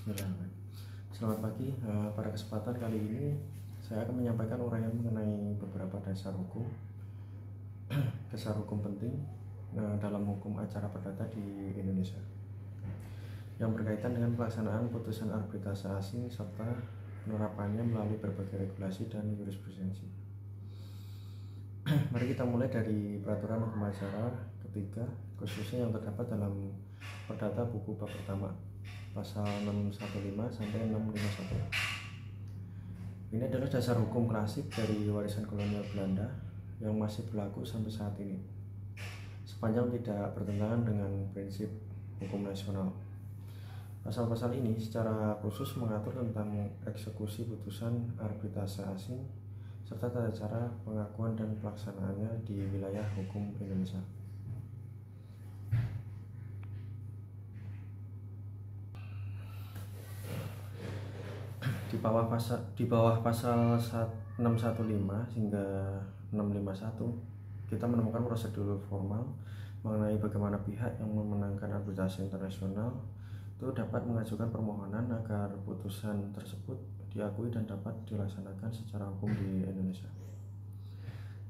Bismillahirrahmanirrahim. Selamat pagi. Pada kesempatan kali ini saya akan menyampaikan uraian mengenai beberapa dasar hukum penting dalam hukum acara perdata di Indonesia yang berkaitan dengan pelaksanaan putusan arbitrase asing serta penerapannya melalui berbagai regulasi dan jurisprudensi. Mari kita mulai dari peraturan hukum acara ketiga, khususnya yang terdapat dalam perdata buku bab pertama pasal 615 sampai 651. Ini adalah dasar hukum klasik dari warisan kolonial Belanda yang masih berlaku sampai saat ini, sepanjang tidak bertentangan dengan prinsip hukum nasional. Pasal-pasal ini secara khusus mengatur tentang eksekusi putusan arbitrase asing serta tata cara pengakuan dan pelaksanaannya di wilayah hukum Indonesia. Di bawah pasal 615 hingga 651 kita menemukan prosedur formal mengenai bagaimana pihak yang memenangkan arbitrase internasional itu dapat mengajukan permohonan agar putusan tersebut diakui dan dapat dilaksanakan secara hukum di Indonesia.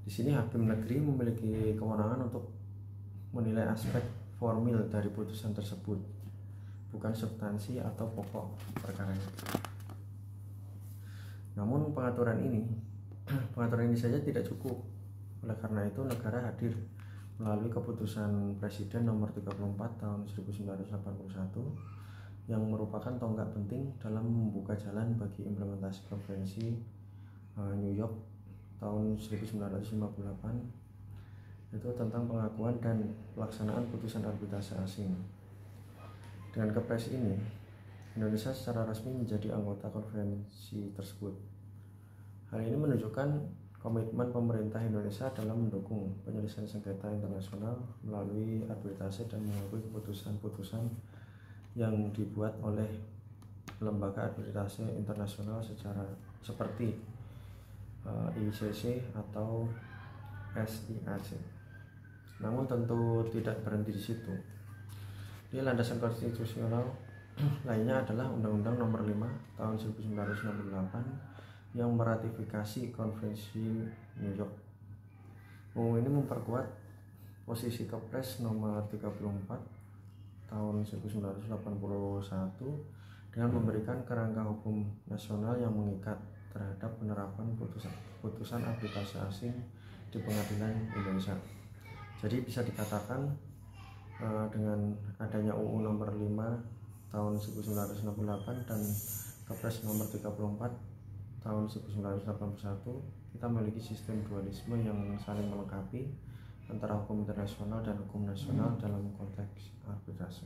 Di sini hakim negeri memiliki kewenangan untuk menilai aspek formil dari putusan tersebut, bukan substansi atau pokok perkaranya. Namun pengaturan ini saja tidak cukup. Oleh karena itu negara hadir melalui keputusan Presiden nomor 34 tahun 1981 yang merupakan tonggak penting dalam membuka jalan bagi implementasi konvensi New York tahun 1958 itu tentang pengakuan dan pelaksanaan putusan arbitrase asing. Dengan kepres ini, Indonesia secara resmi menjadi anggota konvensi tersebut. Hal ini menunjukkan komitmen pemerintah Indonesia dalam mendukung penyelesaian sengketa internasional melalui arbitrase dan mengakui keputusan-putusan yang dibuat oleh lembaga arbitrase internasional seperti ICC atau SIAC. Namun tentu tidak berhenti di situ. Di landasan konstitusional lainnya adalah Undang-Undang Nomor 5 Tahun 1968 yang meratifikasi Konvensi New York. UU ini memperkuat posisi Kepres Nomor 34 Tahun 1981 dengan memberikan kerangka hukum nasional yang mengikat terhadap penerapan putusan arbitrase asing di pengadilan Indonesia. Jadi bisa dikatakan dengan adanya UU Nomor 5 tahun 1968 dan Kepres nomor 34 tahun 1981 kita memiliki sistem dualisme yang saling melengkapi antara hukum internasional dan hukum nasional dalam konteks arbitrase.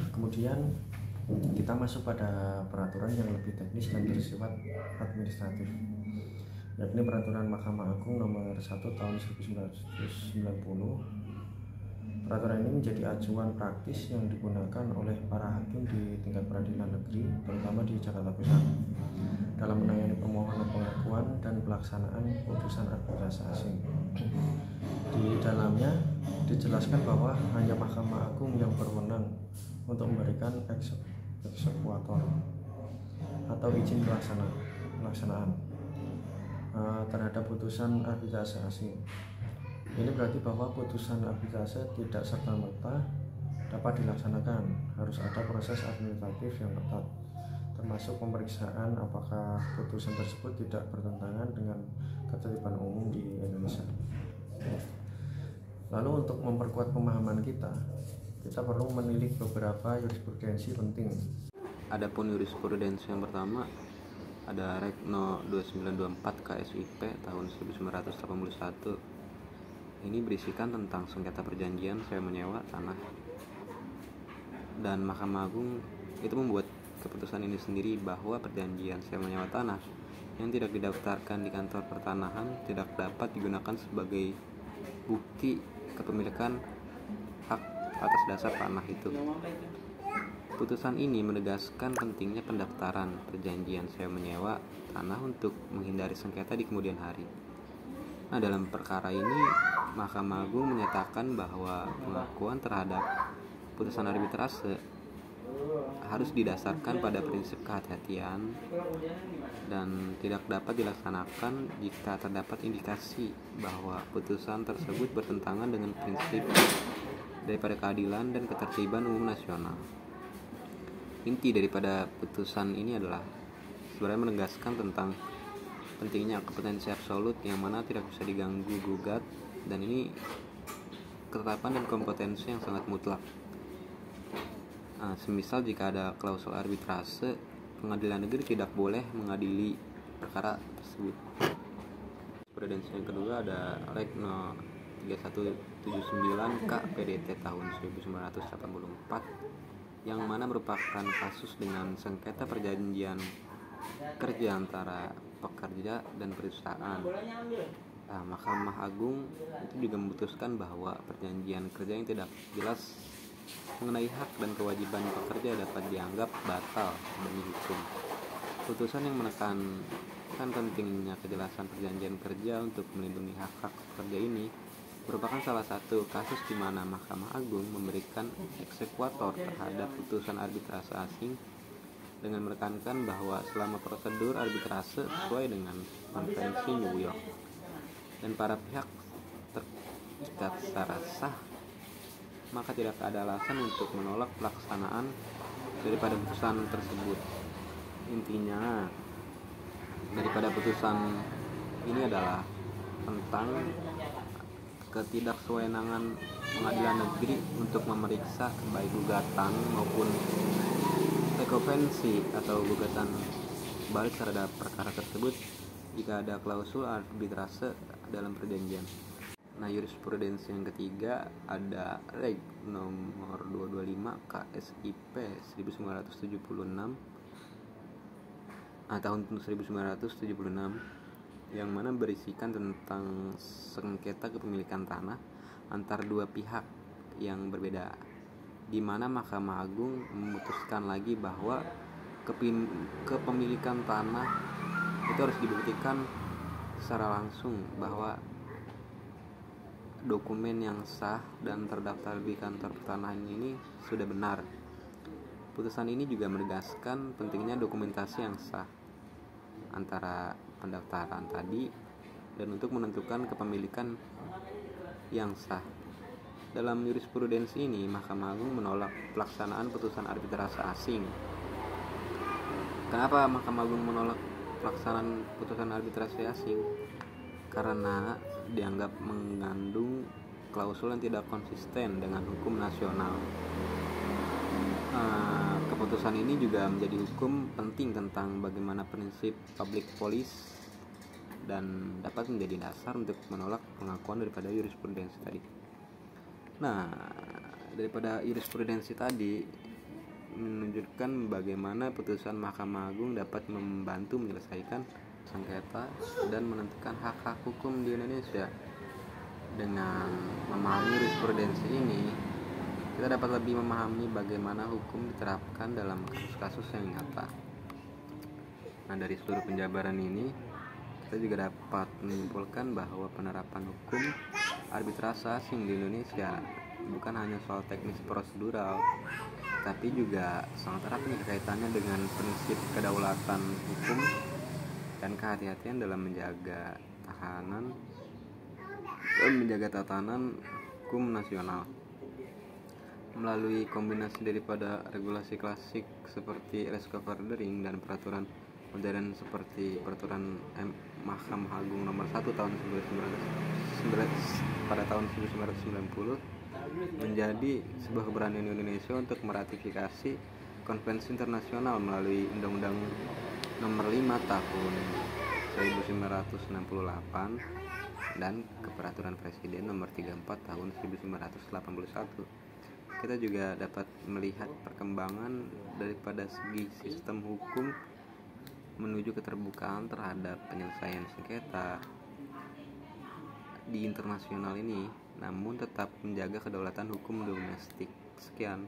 Kemudian kita masuk pada peraturan yang lebih teknis dan bersifat administratif, yakni peraturan Mahkamah Agung nomor 1 tahun 1990. Peraturan ini menjadi acuan praktis yang digunakan oleh para hakim di tingkat peradilan negeri, terutama di Jakarta Pusat, dalam menangani permohonan pengakuan dan pelaksanaan putusan arbitrase asing. Di dalamnya dijelaskan bahwa hanya Mahkamah Agung yang berwenang untuk memberikan eksekuator atau izin pelaksanaan terhadap putusan arbitrase asing. Ini berarti bahwa putusan arbitrase tidak serta-merta dapat dilaksanakan, harus ada proses administratif yang ketat, termasuk pemeriksaan apakah putusan tersebut tidak bertentangan dengan ketertiban umum di Indonesia. Lalu untuk memperkuat pemahaman kita perlu menilik beberapa jurisprudensi penting. Adapun jurisprudensi yang pertama ada Rekno 2924 KSIP tahun 1981. Ini berisikan tentang sengketa perjanjian sewa menyewa tanah, dan Mahkamah Agung itu membuat keputusan ini sendiri bahwa perjanjian sewa menyewa tanah yang tidak didaftarkan di kantor pertanahan tidak dapat digunakan sebagai bukti kepemilikan hak atas dasar tanah itu. Putusan ini menegaskan pentingnya pendaftaran perjanjian sewa menyewa tanah untuk menghindari sengketa di kemudian hari. Nah, dalam perkara ini Mahkamah Agung menyatakan bahwa pengakuan terhadap putusan arbitrase harus didasarkan pada prinsip kehati-hatian dan tidak dapat dilaksanakan jika terdapat indikasi bahwa putusan tersebut bertentangan dengan prinsip daripada keadilan dan ketertiban umum nasional. Inti daripada putusan ini adalah sebenarnya menegaskan tentang pentingnya kompetensi absolut yang mana tidak bisa diganggu gugat, dan ini ketetapan dan kompetensi yang sangat mutlak. Semisal jika ada klausul arbitrase, pengadilan negeri tidak boleh mengadili perkara tersebut. Jurisprudensi yang kedua ada Reg No 3179 KPDT tahun 1984 yang mana merupakan kasus dengan sengketa perjanjian kerja antara pekerja dan perusahaan. Mahkamah Agung itu juga memutuskan bahwa perjanjian kerja yang tidak jelas mengenai hak dan kewajiban pekerja dapat dianggap batal demi hukum. Putusan yang menekankan pentingnya kejelasan perjanjian kerja untuk melindungi hak-hak pekerja ini merupakan salah satu kasus di mana Mahkamah Agung memberikan eksekutor terhadap putusan arbitrase asing dengan menekankan bahwa selama prosedur arbitrase sesuai dengan konvensi New York dan para pihak terikat secara sah, maka tidak ada alasan untuk menolak pelaksanaan daripada putusan tersebut. Intinya daripada putusan ini adalah tentang ketidaksewenangan pengadilan negeri untuk memeriksa baik gugatan maupun rekovensi atau gugatan balik terhadap perkara tersebut jika ada klausul arbitrase dalam perjanjian. Jurisprudensi yang ketiga ada Reg nomor 225 KSIP 1976 tahun 1976 yang mana berisikan tentang sengketa kepemilikan tanah antar dua pihak yang berbeda, di mana Mahkamah Agung memutuskan lagi bahwa kepemilikan tanah itu harus dibuktikan secara langsung bahwa dokumen yang sah dan terdaftar di kantor pertanahan ini sudah benar. Putusan ini juga menegaskan pentingnya dokumentasi yang sah antara pendaftaran tadi dan untuk menentukan kepemilikan yang sah. Dalam jurisprudensi ini, Mahkamah Agung menolak pelaksanaan putusan arbitrase asing. Kenapa Mahkamah Agung menolak pelaksanaan putusan arbitrase asing? Karena dianggap mengandung klausul yang tidak konsisten dengan hukum nasional. Keputusan ini juga menjadi hukum penting tentang bagaimana prinsip public policy dan dapat menjadi dasar untuk menolak pengakuan daripada jurisprudensi tadi. Daripada jurisprudensi tadi menunjukkan bagaimana putusan Mahkamah Agung dapat membantu menyelesaikan sengketa dan menentukan hak-hak hukum di Indonesia. Dengan memahami jurisprudensi ini, kita dapat lebih memahami bagaimana hukum diterapkan dalam kasus-kasus yang nyata. Dari seluruh penjabaran ini, kita juga dapat menyimpulkan bahwa penerapan hukum arbitrase asing di Indonesia bukan hanya soal teknis prosedural, tapi juga sangat erat kaitannya dengan prinsip kedaulatan hukum dan kehati-hatian dalam menjaga tatanan hukum nasional. Melalui kombinasi daripada regulasi klasik seperti Rescover-Dering dan peraturan modern seperti peraturan Mahkamah Agung nomor 1 tahun 1990 menjadi sebuah keberanian Indonesia untuk meratifikasi konvensi internasional melalui Undang-Undang nomor 5 tahun 1968 dan Keperaturan Presiden nomor 34 tahun 1981. Kita juga dapat melihat perkembangan daripada segi sistem hukum menuju keterbukaan terhadap penyelesaian sengketa di internasional ini, namun tetap menjaga kedaulatan hukum domestik. Sekian.